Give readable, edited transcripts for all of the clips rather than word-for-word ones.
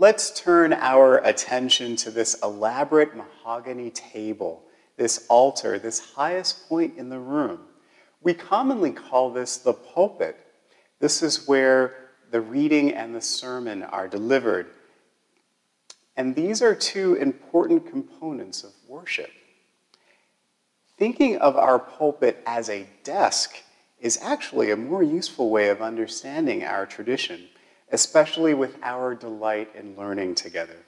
let's turn our attention to this elaborate mahogany table, this altar, this highest point in the room. We commonly call this the pulpit. This is where the reading and the sermon are delivered. And these are two important components of worship. Thinking of our pulpit as a desk is actually a more useful way of understanding our tradition, especially with our delight in learning together.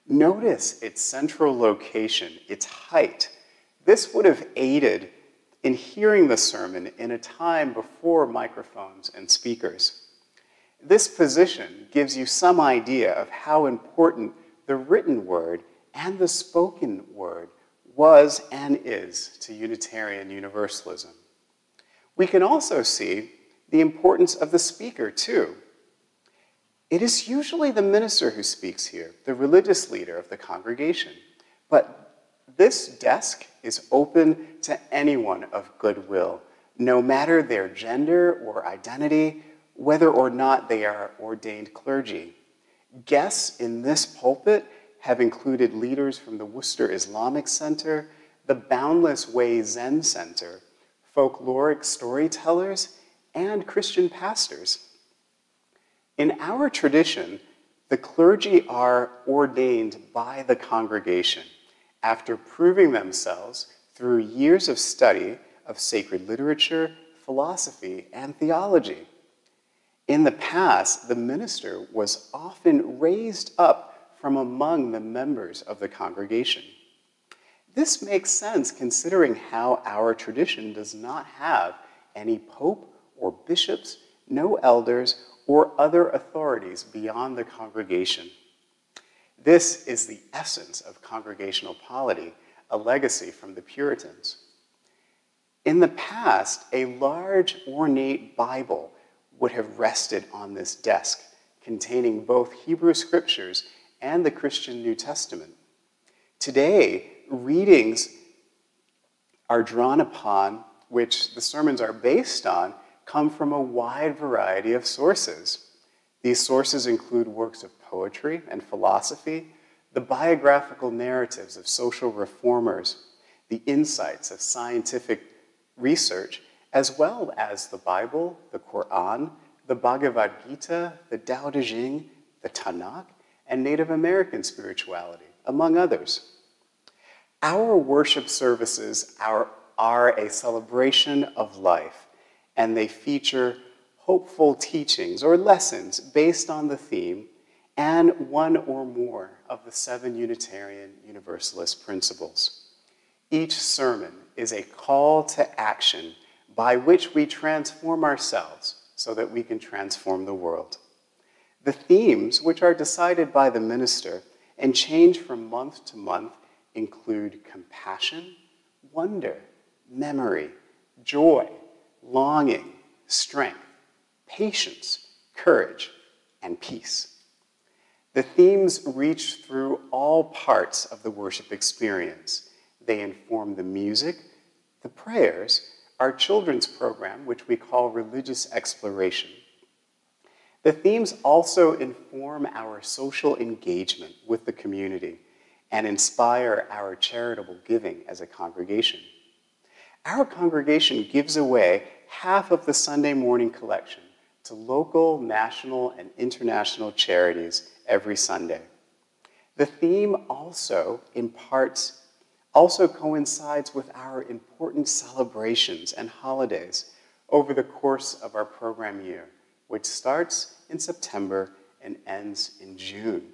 Notice its central location, its height. This would have aided in hearing the sermon in a time before microphones and speakers. This position gives you some idea of how important the written word and the spoken word was and is to Unitarian Universalism. We can also see the importance of the speaker, too. It is usually the minister who speaks here, the religious leader of the congregation. But this desk is open to anyone of goodwill, no matter their gender or identity, whether or not they are ordained clergy. Guests in this pulpit have included leaders from the Worcester Islamic Center, the Boundless Way Zen Center, folkloric storytellers, and Christian pastors. In our tradition, the clergy are ordained by the congregation after proving themselves through years of study of sacred literature, philosophy, and theology. In the past, the minister was often raised up from among the members of the congregation. This makes sense considering how our tradition does not have any pope or bishops, no elders, or other authorities beyond the congregation. This is the essence of congregational polity, a legacy from the Puritans. In the past, a large ornate Bible would have rested on this desk, containing both Hebrew scriptures and the Christian New Testament. Today, readings are drawn upon, which the sermons are based on, come from a wide variety of sources. These sources include works of poetry and philosophy, the biographical narratives of social reformers, the insights of scientific research, as well as the Bible, the Quran, the Bhagavad Gita, the Tao Te Ching, the Tanakh, and Native American spirituality, among others. Our worship services are a celebration of life, and they feature hopeful teachings or lessons based on the theme and one or more of the 7 Unitarian Universalist principles. Each sermon is a call to action by which we transform ourselves so that we can transform the world. The themes, which are decided by the minister and change from month to month, include compassion, wonder, memory, joy, longing, strength, patience, courage, and peace. The themes reach through all parts of the worship experience. They inform the music, the prayers, our children's program, which we call Religious Exploration. The themes also inform our social engagement with the community and inspire our charitable giving as a congregation. Our congregation gives away half of the Sunday morning collection to local, national, and international charities every Sunday. The theme also coincides with our important celebrations and holidays over the course of our program year, which starts in September and ends in June.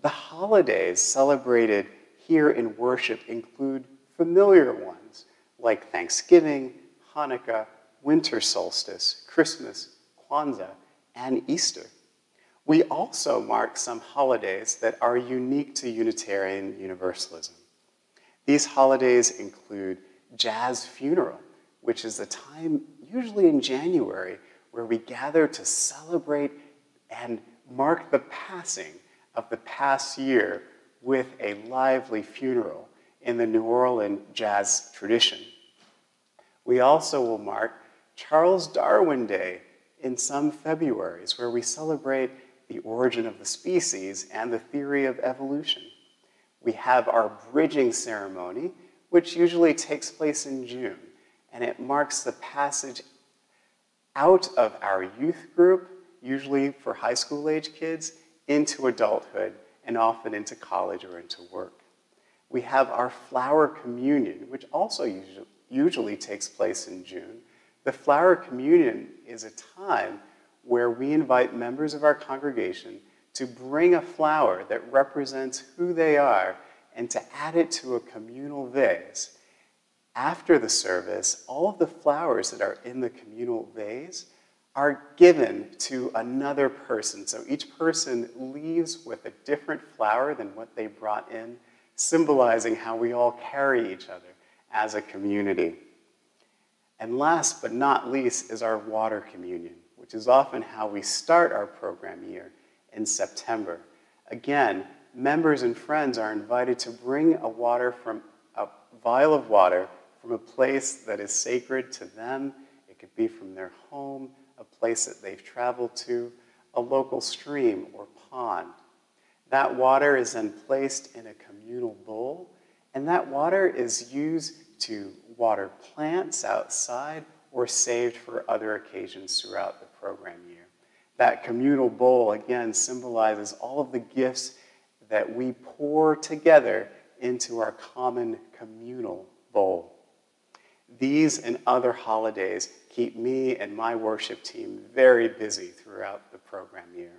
The holidays celebrated here in worship include familiar ones like Thanksgiving, Hanukkah, winter solstice, Christmas, Kwanzaa, and Easter. We also mark some holidays that are unique to Unitarian Universalism. These holidays include Jazz Funeral, which is a time, usually in January, where we gather to celebrate and mark the passing of the past year with a lively funeral in the New Orleans jazz tradition. We also will mark Charles Darwin Day in some Februaries, where we celebrate the origin of the species, and the theory of evolution. We have our bridging ceremony, which usually takes place in June, and it marks the passage out of our youth group, usually for high school age kids, into adulthood, and often into college or into work. We have our flower communion, which also usually takes place in June. The flower communion is a time where we invite members of our congregation to bring a flower that represents who they are and to add it to a communal vase. After the service, all of the flowers that are in the communal vase are given to another person. So each person leaves with a different flower than what they brought in, symbolizing how we all carry each other as a community. And last but not least is our water communion, which is often how we start our program year in September. Again, members and friends are invited to bring a vial of water from a place that is sacred to them. It could be from their home, a place that they've traveled to, a local stream or pond. That water is then placed in a communal bowl, and that water is used to water plants outside or saved for other occasions throughout the program year. That communal bowl, again, symbolizes all of the gifts that we pour together into our common communal bowl. These and other holidays keep me and my worship team very busy throughout the program year.